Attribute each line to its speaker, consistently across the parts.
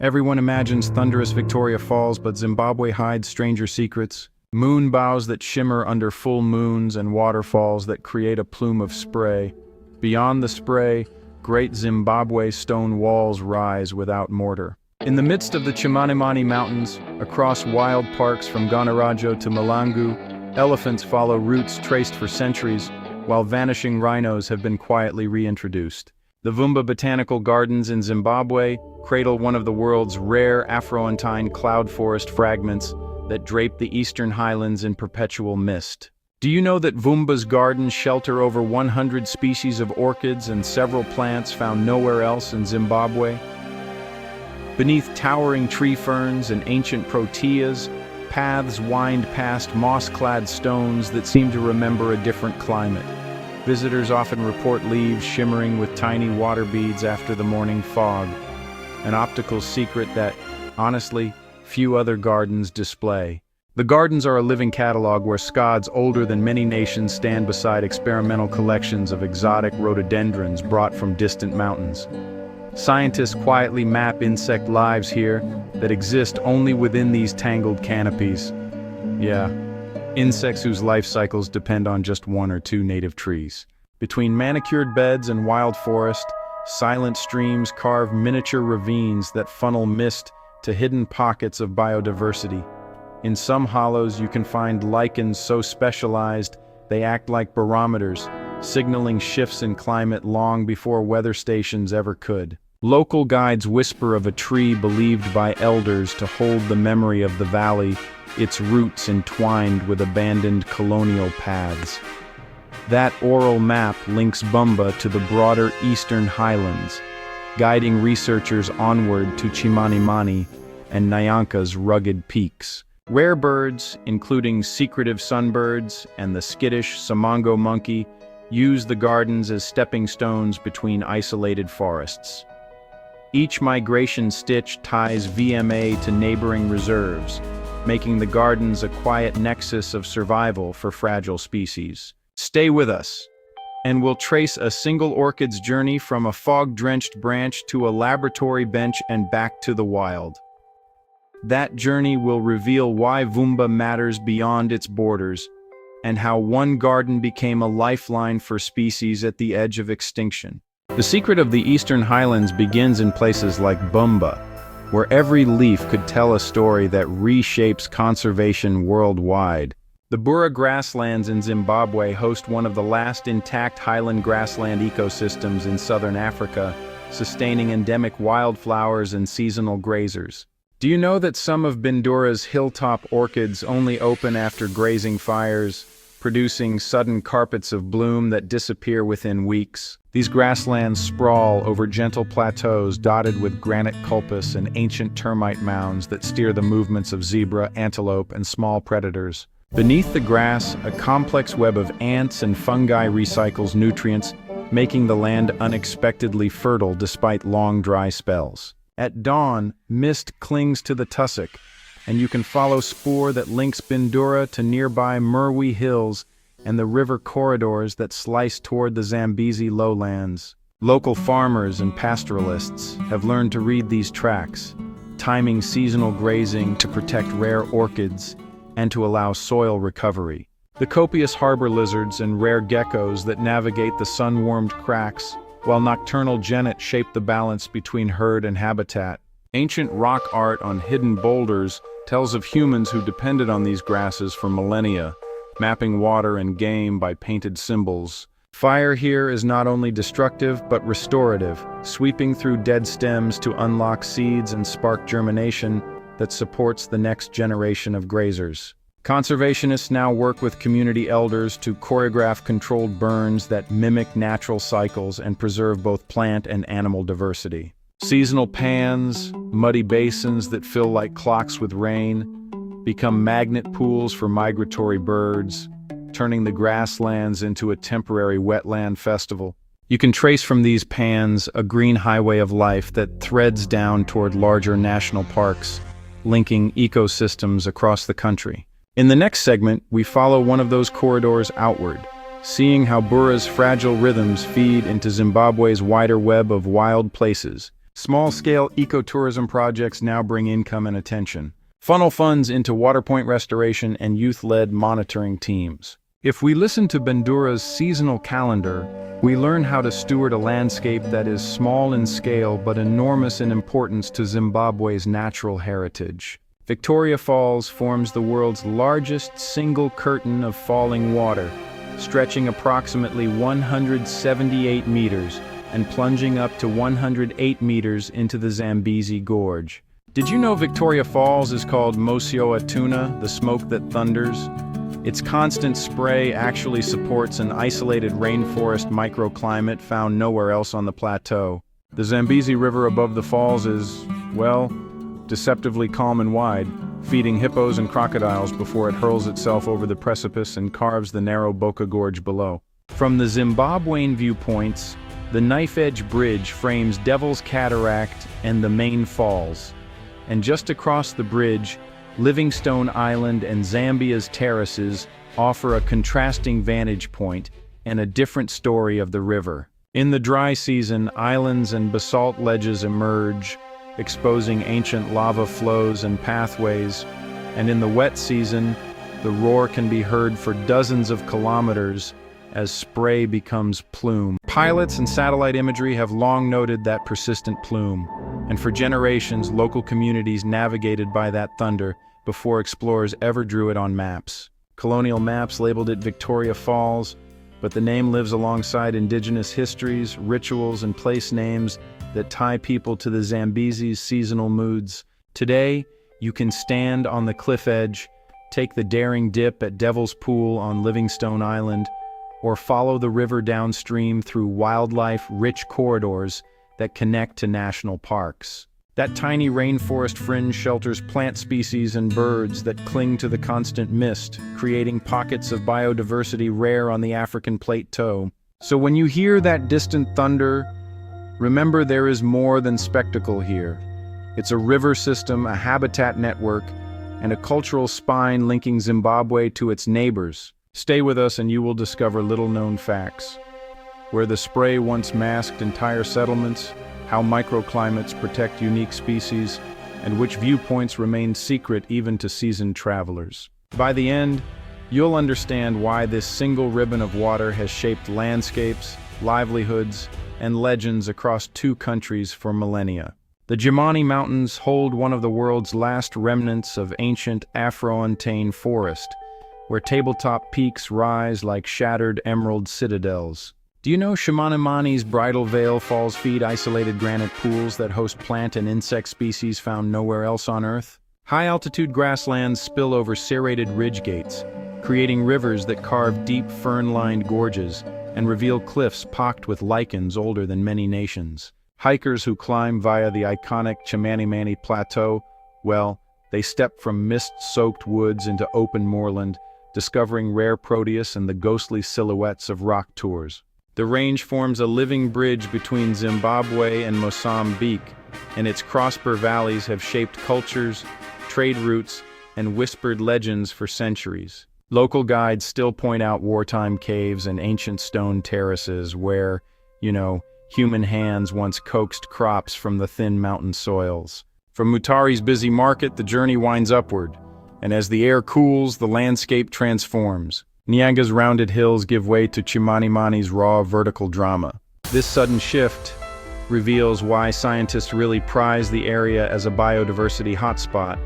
Speaker 1: Everyone imagines thunderous Victoria Falls, but Zimbabwe hides stranger secrets. Moon bows that shimmer under full moons and waterfalls that create a plume of spray. Beyond the spray, Great Zimbabwe stone walls rise without mortar. In the midst of the Chimanimani Mountains, across wild parks from Gonarezhou to Malilangwe, elephants follow routes traced for centuries, while vanishing rhinos have been quietly reintroduced. The Vumba Botanical Gardens in Zimbabwe cradle one of the world's rare Afro-Antine cloud forest fragments that drape the Eastern Highlands in perpetual mist. Do you know that Vumba's gardens shelter over 100 species of orchids and several plants found nowhere else in Zimbabwe? Beneath towering tree ferns and ancient proteas, paths wind past moss-clad stones that seem to remember a different climate. Visitors often report leaves shimmering with tiny water beads after the morning fog, an optical secret that, honestly, few other gardens display. The gardens are a living catalog where scods older than many nations stand beside experimental collections of exotic rhododendrons brought from distant mountains. Scientists quietly map insect lives here that exist only within these tangled canopies. Yeah, insects whose life cycles depend on just one or two native trees. Between manicured beds and wild forest, silent streams carve miniature ravines that funnel mist to hidden pockets of biodiversity. In some hollows you can find lichens so specialized they act like barometers, signaling shifts in climate long before weather stations ever could. Local guides whisper of a tree believed by elders to hold the memory of the valley, its roots entwined with abandoned colonial paths. That oral map links Vumba to the broader Eastern Highlands, guiding researchers onward to Chimanimani and Nyanka's rugged peaks. Rare birds, including secretive sunbirds and the skittish Samango monkey, use the gardens as stepping stones between isolated forests. Each migration stitch ties VMA to neighboring reserves, making the gardens a quiet nexus of survival for fragile species. Stay with us, and we'll trace a single orchid's journey from a fog-drenched branch to a laboratory bench and back to the wild. That journey will reveal why Vumba matters beyond its borders, and how one garden became a lifeline for species at the edge of extinction. The secret of the Eastern Highlands begins in places like Vumba, where every leaf could tell a story that reshapes conservation worldwide. The Bindura grasslands in Zimbabwe host one of the last intact highland grassland ecosystems in southern Africa, sustaining endemic wildflowers and seasonal grazers. Do you know that some of Bindura's hilltop orchids only open after grazing fires, producing sudden carpets of bloom that disappear within weeks? These grasslands sprawl over gentle plateaus dotted with granite culpus and ancient termite mounds that steer the movements of zebra, antelope, and small predators. Beneath the grass, a complex web of ants and fungi recycles nutrients, making the land unexpectedly fertile despite long dry spells. At dawn, mist clings to the tussock, and you can follow spoor that links Bindura to nearby Merwe Hills and the river corridors that slice toward the Zambezi lowlands. Local farmers and pastoralists have learned to read these tracks, timing seasonal grazing to protect rare orchids and to allow soil recovery. The copious harbor lizards and rare geckos that navigate the sun-warmed cracks, while nocturnal genet shape the balance between herd and habitat. Ancient rock art on hidden boulders tells of humans who depended on these grasses for millennia, mapping water and game by painted symbols. Fire here is not only destructive but restorative, sweeping through dead stems to unlock seeds and spark germination that supports the next generation of grazers. Conservationists now work with community elders to choreograph controlled burns that mimic natural cycles and preserve both plant and animal diversity. Seasonal pans, muddy basins that fill like clocks with rain, become magnet pools for migratory birds, turning the grasslands into a temporary wetland festival. You can trace from these pans a green highway of life that threads down toward larger national parks, linking ecosystems across the country. In the next segment, we follow one of those corridors outward, seeing how Bindura's fragile rhythms feed into Zimbabwe's wider web of wild places. Small-scale ecotourism projects now bring income and attention. Funnel funds into water point restoration and youth-led monitoring teams. If we listen to Bindura's seasonal calendar, we learn how to steward a landscape that is small in scale but enormous in importance to Zimbabwe's natural heritage. Victoria Falls forms the world's largest single curtain of falling water, stretching approximately 178 meters and plunging up to 108 meters into the Zambezi Gorge. Did you know Victoria Falls is called Mosioa Tuna, the smoke that thunders? Its constant spray actually supports an isolated rainforest microclimate found nowhere else on the plateau. The Zambezi River above the falls is, well, deceptively calm and wide, feeding hippos and crocodiles before it hurls itself over the precipice and carves the narrow Boca Gorge below. From the Zimbabwean viewpoints, the knife-edge bridge frames Devil's Cataract and the main falls. And just across the bridge, Livingstone Island and Zambia's terraces offer a contrasting vantage point and a different story of the river. In the dry season, islands and basalt ledges emerge, exposing ancient lava flows and pathways, and in the wet season, the roar can be heard for dozens of kilometers as spray becomes plume. Pilots and satellite imagery have long noted that persistent plume, and for generations, local communities navigated by that thunder before explorers ever drew it on maps. Colonial maps labeled it Victoria Falls, but the name lives alongside indigenous histories, rituals, and place names that tie people to the Zambezi's seasonal moods. Today, you can stand on the cliff edge, take the daring dip at Devil's Pool on Livingstone Island, or follow the river downstream through wildlife-rich corridors that connect to national parks. That tiny rainforest fringe shelters plant species and birds that cling to the constant mist, creating pockets of biodiversity rare on the African plateau. So when you hear that distant thunder, remember there is more than spectacle here. It's a river system, a habitat network, and a cultural spine linking Zimbabwe to its neighbors. Stay with us and you will discover little-known facts. Where the spray once masked entire settlements, how microclimates protect unique species, and which viewpoints remain secret even to seasoned travelers. By the end, you'll understand why this single ribbon of water has shaped landscapes, livelihoods, and legends across two countries for millennia. The Chimanimani Mountains hold one of the world's last remnants of ancient Afro-Antane forest, where tabletop peaks rise like shattered emerald citadels. Do you know Chimanimani's Bridal Veil Falls feed isolated granite pools that host plant and insect species found nowhere else on Earth? High-altitude grasslands spill over serrated ridge gates, creating rivers that carve deep fern-lined gorges and reveal cliffs pocked with lichens older than many nations. Hikers who climb via the iconic Chimanimani Plateau, well, they step from mist-soaked woods into open moorland, discovering rare proteus and the ghostly silhouettes of rock tours. The range forms a living bridge between Zimbabwe and Mozambique, and its crossbar valleys have shaped cultures, trade routes, and whispered legends for centuries. Local guides still point out wartime caves and ancient stone terraces where, human hands once coaxed crops from the thin mountain soils. From Mutari's busy market, the journey winds upward, and as the air cools, the landscape transforms. Nyanga's rounded hills give way to Chimanimani's raw vertical drama. This sudden shift reveals why scientists really prize the area as a biodiversity hotspot,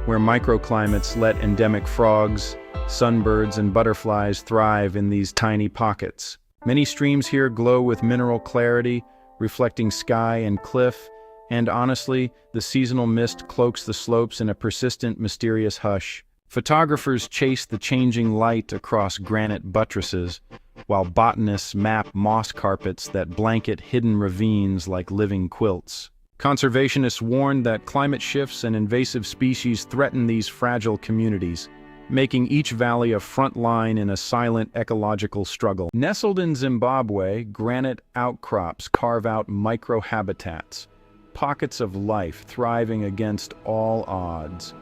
Speaker 1: where microclimates let endemic frogs, sunbirds, and butterflies thrive in these tiny pockets. Many streams here glow with mineral clarity, reflecting sky and cliff, and honestly, the seasonal mist cloaks the slopes in a persistent, mysterious hush. Photographers chase the changing light across granite buttresses, while botanists map moss carpets that blanket hidden ravines like living quilts. Conservationists warn that climate shifts and invasive species threaten these fragile communities, making each valley a front line in a silent ecological struggle. Nestled in Zimbabwe, granite outcrops carve out microhabitats, pockets of life thriving against all odds.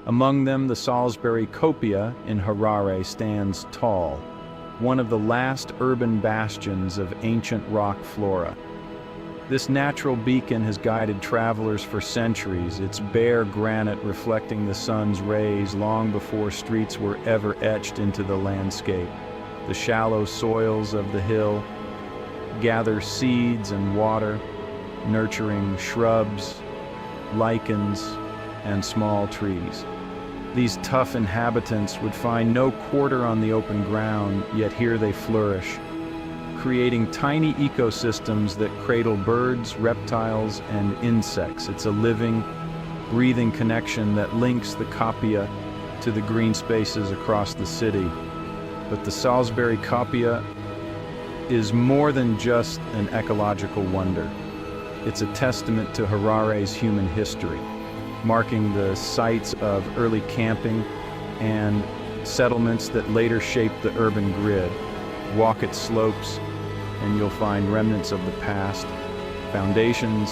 Speaker 1: Among them, the Salisbury Kopje in Charara stands tall, one of the last urban bastions of ancient rock flora. This natural beacon has guided travelers for centuries, its bare granite reflecting the sun's rays long before streets were ever etched into the landscape. The shallow soils of the hill gather seeds and water, nurturing shrubs, lichens, and small trees. These tough inhabitants would find no quarter on the open ground, yet here they flourish, creating tiny ecosystems that cradle birds, reptiles, and insects. It's a living, breathing connection that links the Kopje to the green spaces across the city. But the Salisbury Kopje is more than just an ecological wonder. It's a testament to Harare's human history, marking the sites of early camping and settlements that later shaped the urban grid. Walk its slopes, and you'll find remnants of the past, foundations,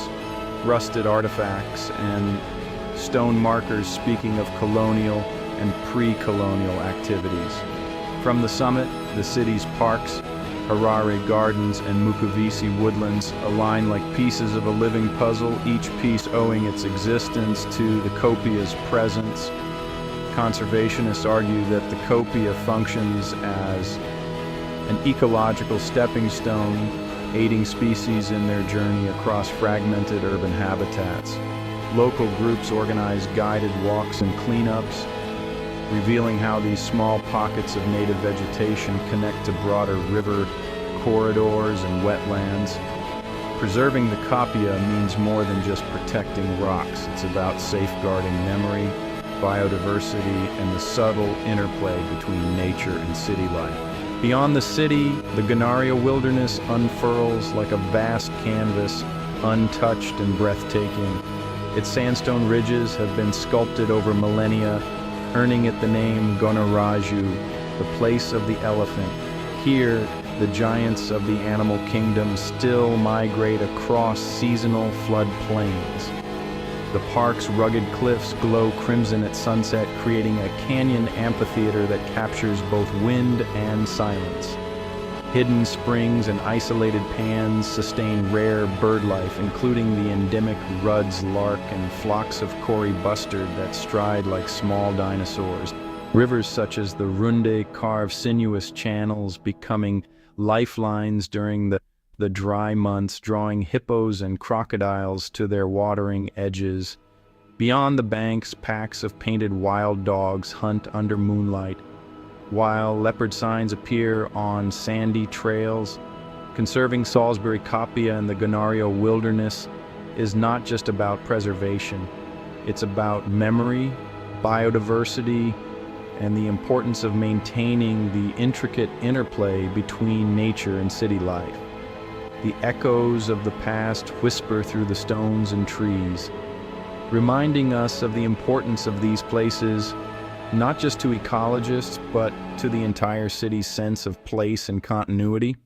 Speaker 1: rusted artifacts, and stone markers speaking of colonial and pre-colonial activities. From the summit, the city's parks, Harare Gardens and Mukuvisi woodlands align like pieces of a living puzzle, each piece owing its existence to the Kopje's presence. Conservationists argue that the Kopje functions as an ecological stepping stone, aiding species in their journey across fragmented urban habitats. Local groups organize guided walks and cleanups, revealing how these small pockets of native vegetation connect to broader river corridors and wetlands. Preserving the Kopje means more than just protecting rocks. It's about safeguarding memory, biodiversity, and the subtle interplay between nature and city life. Beyond the city, the Gonarezhou wilderness unfurls like a vast canvas, untouched and breathtaking. Its sandstone ridges have been sculpted over millennia, earning it the name Gonarezhou, the place of the elephant. Here, the giants of the animal kingdom still migrate across seasonal floodplains. The park's rugged cliffs glow crimson at sunset, creating a canyon amphitheater that captures both wind and silence. Hidden springs and isolated pans sustain rare bird life, including the endemic Rudd's lark and flocks of Cory bustard that stride like small dinosaurs. Rivers such as the Runde carve sinuous channels, becoming lifelines during the dry months, drawing hippos and crocodiles to their watering edges. Beyond the banks, packs of painted wild dogs hunt under moonlight, while leopard signs appear on sandy trails. Conserving Salisbury Kopje and the Gonarezhou wilderness is not just about preservation. It's about memory, biodiversity, and the importance of maintaining the intricate interplay between nature and city life. The echoes of the past whisper through the stones and trees, reminding us of the importance of these places, not just to ecologists, but to the entire city's sense of place and continuity.